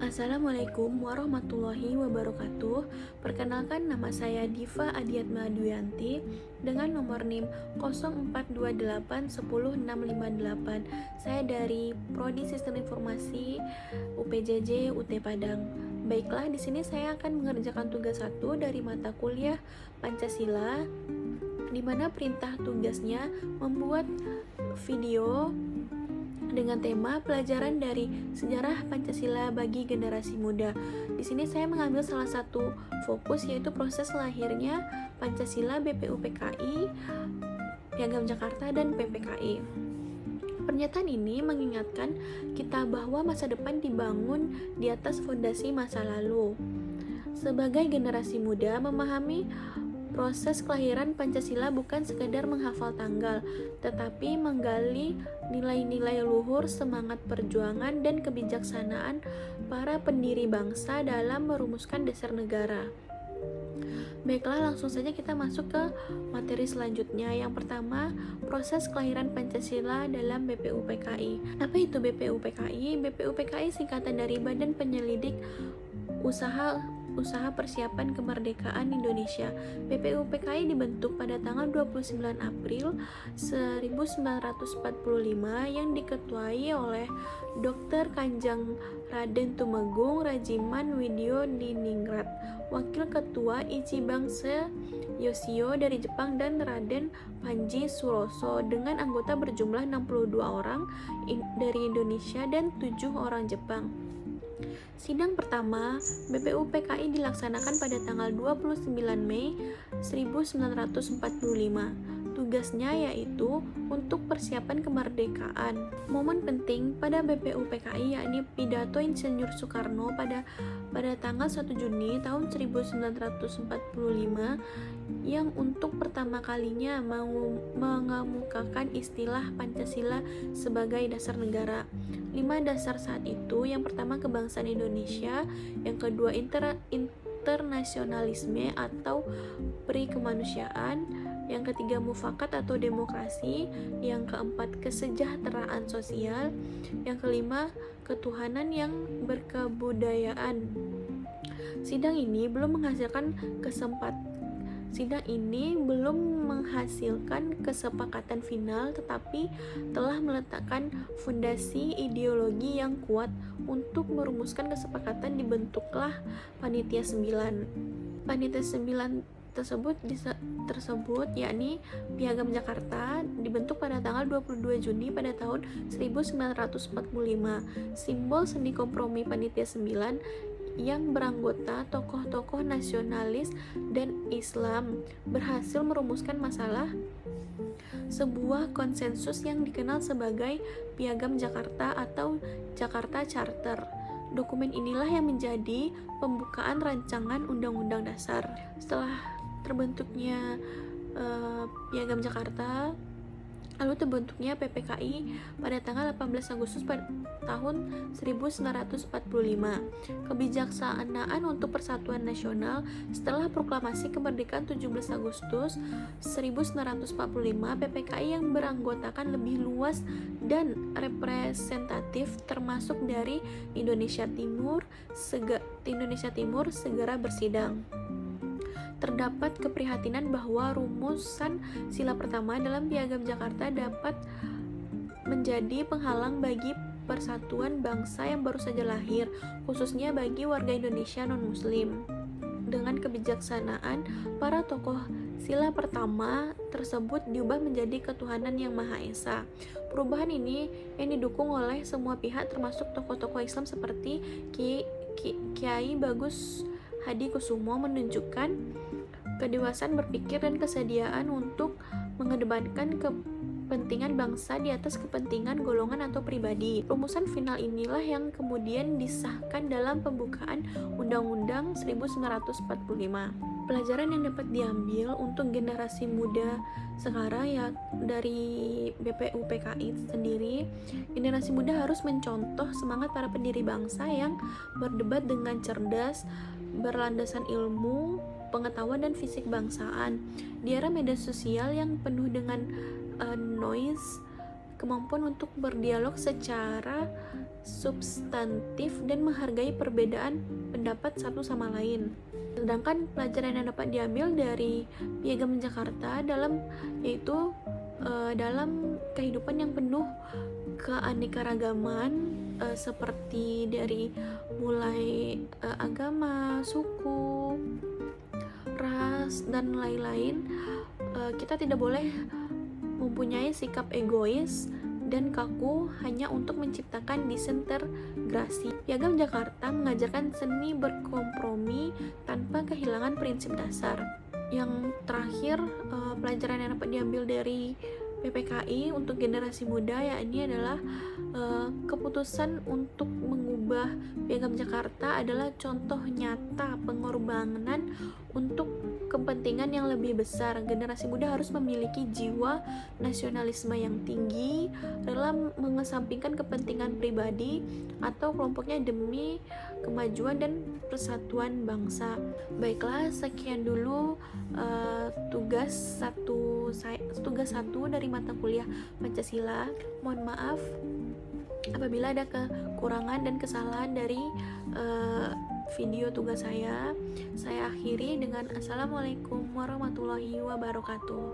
Assalamualaikum warahmatullahi wabarakatuh. Perkenalkan, nama saya Diva Adiatma Duyanti dengan nomor NIM 0428100658. Saya dari Prodi Sistem Informasi UPJJ UT Padang. Baiklah, di sini saya akan mengerjakan tugas 1 dari mata kuliah Pancasila, di mana perintah tugasnya membuat video dengan tema pelajaran dari sejarah Pancasila bagi generasi muda. Di sini saya mengambil salah satu fokus, yaitu proses lahirnya Pancasila, BPUPKI, Piagam Jakarta, dan PPKI. Pernyataan ini mengingatkan kita bahwa masa depan dibangun di atas fondasi masa lalu. Sebagai generasi muda, memahami proses kelahiran Pancasila bukan sekadar menghafal tanggal, tetapi menggali nilai-nilai luhur, semangat perjuangan, dan kebijaksanaan para pendiri bangsa dalam merumuskan dasar negara. Baiklah, langsung saja kita masuk ke materi selanjutnya. Yang pertama, proses kelahiran Pancasila dalam BPUPKI. Apa itu BPUPKI? BPUPKI singkatan dari Badan Penyelidik Usaha Persiapan Kemerdekaan Indonesia. BPUPKI dibentuk pada tanggal 29 April 1945 yang diketuai oleh Dr. Kanjeng Raden Tumenggung Rajiman Widyo Diningrat, Wakil Ketua Ichibangse Yoshio dari Jepang, dan Raden Panji Suroso, dengan anggota berjumlah 62 orang dari Indonesia dan 7 orang Jepang. Sidang pertama BPUPKI dilaksanakan pada tanggal 29 Mei 1945. Tugasnya yaitu untuk persiapan kemerdekaan. Momen penting pada BPUPKI yakni pidato Insinyur Soekarno pada tanggal 1 Juni tahun 1945 yang untuk pertama kalinya mengemukakan istilah Pancasila sebagai dasar negara. 5 dasar saat itu, yang pertama kebangsaan Indonesia, yang kedua internasionalisme atau peri kemanusiaan, yang ketiga mufakat atau demokrasi, yang keempat kesejahteraan sosial, yang kelima ketuhanan yang berkebudayaan. Sidang ini belum menghasilkan kesepakatan final, tetapi telah meletakkan fondasi ideologi yang kuat. Untuk merumuskan kesepakatan dibentuklah Panitia 9. Panitia 9 tersebut yakni Piagam Jakarta dibentuk pada tanggal 22 Juni pada tahun 1945. Simbol seni kompromi Panitia 9 yang beranggota tokoh-tokoh nasionalis dan Islam berhasil merumuskan masalah sebuah konsensus yang dikenal sebagai Piagam Jakarta atau Jakarta Charter. Dokumen inilah yang menjadi pembukaan rancangan Undang-Undang Dasar. Setelah terbentuknya Piagam Jakarta, lalu terbentuknya PPKI pada tanggal 18 Agustus pada tahun 1945. Kebijaksanaan untuk Persatuan Nasional. Setelah proklamasi kemerdekaan 17 Agustus 1945, PPKI yang beranggotakan lebih luas dan representatif termasuk dari Indonesia Timur segera bersidang. Terdapat keprihatinan bahwa rumusan sila pertama dalam Piagam Jakarta dapat menjadi penghalang bagi persatuan bangsa yang baru saja lahir, khususnya bagi warga Indonesia non-Muslim. Dengan kebijaksanaan, para tokoh sila pertama tersebut diubah menjadi ketuhanan yang Maha Esa. Perubahan ini yang didukung oleh semua pihak, termasuk tokoh-tokoh Islam seperti Kiai Bagus Hadi Kusumo, menunjukkan kedewasaan berpikir dan kesediaan untuk mengedepankan kepentingan bangsa di atas kepentingan golongan atau pribadi. Rumusan final inilah yang kemudian disahkan dalam pembukaan Undang-Undang 1945. Pelajaran yang dapat diambil untuk generasi muda sekarang ya dari BPUPKI sendiri, generasi muda harus mencontoh semangat para pendiri bangsa yang berdebat dengan cerdas, berlandasan ilmu, pengetahuan, dan fisik bangsaan. Di era media sosial yang penuh dengan noise, kemampuan untuk berdialog secara substantif dan menghargai perbedaan pendapat satu sama lain. Sedangkan pelajaran yang dapat diambil dari Piagam Jakarta yaitu dalam kehidupan yang penuh keanekaragaman, seperti dari mulai agama, suku, ras, dan lain-lain. Kita tidak boleh mempunyai sikap egois dan kaku hanya untuk menciptakan disintegrasi. Piagam Jakarta mengajarkan seni berkompromi tanpa kehilangan prinsip dasar. Yang terakhir, pelajaran yang dapat diambil dari PPKI untuk generasi muda yakni adalah keputusan untuk mengubah Piagam Jakarta adalah contoh nyata pengorbanan untuk kepentingan yang lebih besar. Generasi muda harus memiliki jiwa nasionalisme yang tinggi, rela mengesampingkan kepentingan pribadi atau kelompoknya demi kemajuan dan persatuan bangsa. Baiklah, sekian dulu tugas satu dari mata kuliah Pancasila. Mohon maaf apabila ada kekurangan dan kesalahan dari video tugas saya. Saya akhiri dengan Assalamualaikum warahmatullahi wabarakatuh.